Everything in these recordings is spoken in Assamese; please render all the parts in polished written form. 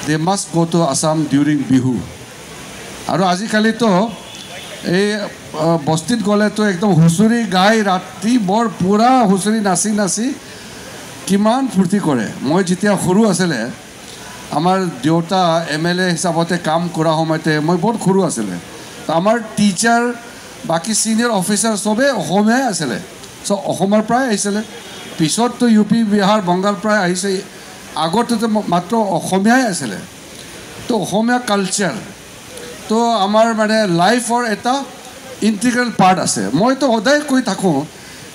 they must go to Assam during Bihu. আৰু আজিকালিতো এই বস্তিত গ'লেতো একদম হুঁচৰি গাই ৰাতি বৰ পুৰা হুঁচৰি নাচি নাচি কিমান ফূৰ্তি কৰে। মই যেতিয়া সৰু আছিলে আমাৰ দেউতা MLA হিচাপতে কাম কৰা সময়তে মই বহুত সৰু আছিলে, আমাৰ টিচাৰ বাকী চিনিয়ৰ অফিচাৰ চবেই অসমীয়াই আছিলে, চ' অসমৰ পৰাই আহিছিলে। পিছততো UP বিহাৰ বংগাল পৰাই আহিছে, আগতেতো মাত্ৰ অসমীয়াই আছিলে। তো অসমীয়া কালচাৰ তো আমাৰ মানে লাইফৰ এটা ইণ্টিগ্ৰেল পাৰ্ট আছে। মইতো সদায় কৈ থাকোঁ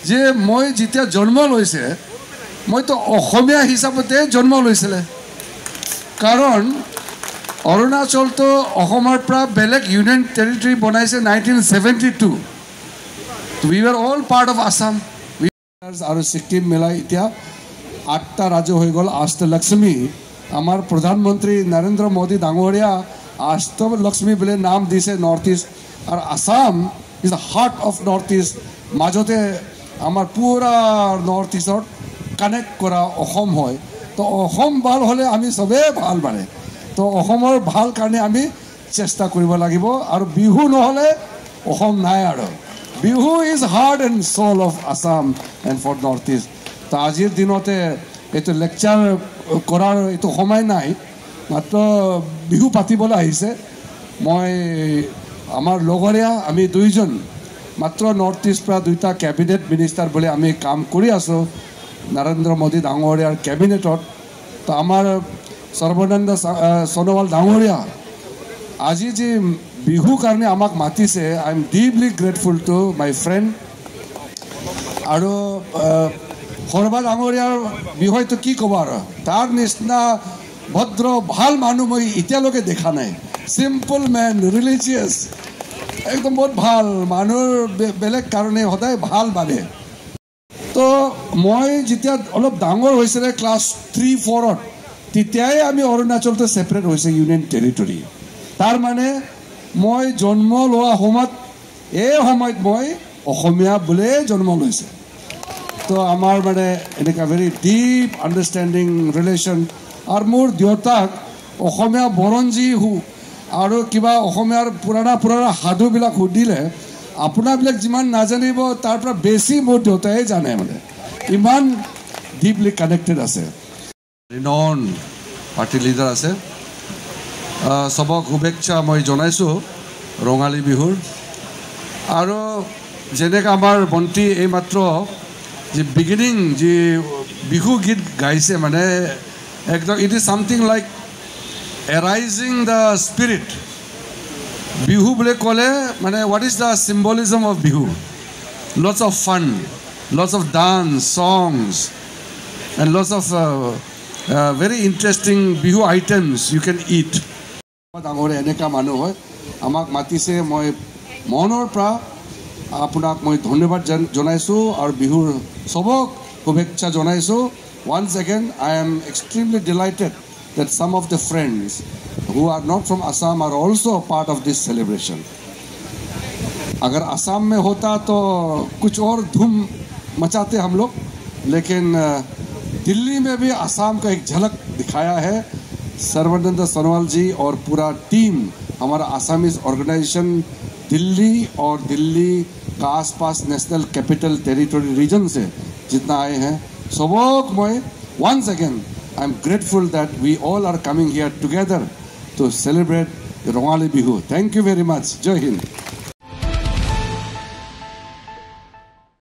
যে মই যেতিয়া জন্ম লৈছে মইতো অসমীয়া হিচাপতে জন্ম লৈছিলে, কাৰণ অৰুণাচলটো অসমৰ পৰা বেলেগ ইউনিয়ন টেৰিটৰী বনাইছে 1972। We were all part of Assam. আৰু ছিকিম মিলাই এতিয়া 8টা ৰাজ্য হৈ গ'ল। অষ্টলক্ষ্মী আমাৰ প্ৰধানমন্ত্ৰী নৰেন্দ্ৰ মোদী ডাঙৰীয়া অষ্টলক্ষ্মী বুলি নাম দিছে নৰ্থ ইষ্ট, আৰু Assam is the heart of north east. মাজতে আমাৰ পুৰা নৰ্থ ইষ্টত কানেক্ট কৰা অসম হয়। তো অসম ভাল হ'লে আমি চবেই ভাল মানে, তো অসমৰ ভাল কাৰণে আমি চেষ্টা কৰিব লাগিব। আৰু বিহু নহ'লে অসম নাই। আৰু Bihu is heart and soul of Assam and for North East. তো আজিৰ দিনতে এইটো লেকচাৰ কৰাৰ এইটো সময় নাই, মাত্ৰ বিহু পাতিবলৈ আহিছে। মই আমাৰ লগৰীয়া আমি দুইজন মাত্ৰ নৰ্থ ইষ্ট পৰা 2টা কেবিনেট মিনিষ্টাৰ বুলি আমি কাম কৰি আছোঁ নৰেন্দ্ৰ মোদী ডাঙৰীয়াৰ কেবিনেটত। তো আমাৰ সৰ্বানন্দ সোণোৱাল ডাঙৰীয়া আজি যি বিহু কাৰণে আমাক মাতিছে, I am deeply grateful to my friend. আৰু সৰ্বা ডাঙৰীয়াৰ বিষয়টো কি ক'ব, আৰু তাৰ নিচিনা ভদ্ৰ ভাল মানুহ মই এতিয়ালৈকে দেখা নাই। চিম্পল মেন, ৰিলিজিয়াছ, একদম বহুত ভাল মানুহৰ বেলেগ কাৰণে সদায় ভাল ভাবে। তো মই যেতিয়া অলপ ডাঙৰ হৈছিলে ক্লাছ 3-4ত, তেতিয়াই আমি অৰুণাচলটো ছেপাৰেট হৈছে ইউনিয়ন টেৰিটৰী। তাৰ মানে মই জন্ম লোৱা সময়ত এই সময়ত মই অসমীয়া বুলিয়ে জন্ম লৈছে। তো আমাৰ মানে এনেকুৱা ভেৰি ডিপ আণ্ডাৰষ্টেণ্ডিং ৰিলেশ্যন। আৰু মোৰ দেউতাক অসমীয়া বৰঞ্জী আৰু কিবা অসমীয়াৰ পুৰণা সাধুবিলাক সুধিলে আপোনাবিলাক যিমান নাজানিব তাৰ পৰা বেছি মোৰ দেউতাই জানে, মানে ইমান ডিপলি কানেক্টেড আছে। ৰিনন পাৰ্টি লিডাৰ আছে, চবক শুভেচ্ছা মই জনাইছোঁ ৰঙালী বিহুৰ। আৰু যেনেকৈ আমাৰ ভণ্টি এইমাত্ৰ যি বিগিনিং যি বিহু গীত গাইছে, মানে একদম it is something like arising the spirit. Bihu বুলি ক'লে মানে what is the symbolism of Bihu? Lots of fun, lots of dance, songs, and lots of very interesting Bihu items you can eat. ডাঙৰে এনেকুৱা মানুহ হয়, আমাক মাতিছে। মই মনৰ পৰা আপোনাক মই ধন্যবাদ জনাইছোঁ আৰু বিহুৰ চবক শুভেচ্ছা জনাইছোঁ। Once again, I am extremely delighted that some of the friends who are not from Assam are also a part of this celebration. अगर असम में होता तो कुछ और धूम मचाते हम लोग, लेकिन दिल्ली में भी असम का एक झलक दिखाया है सर्बानंद सोनोवाल जी और पूरा टीम। हमारा आसामीज ऑर्गेनाइजेशन दिल्ली और दिल्ली का आसपास नेशनल कैपिटल टेरिटरी रीजन से जितना आए हैं सबक मैं once again I am grateful that we all are coming here together to celebrate the Rongali Bihu. Thank you very much. Jai Hind.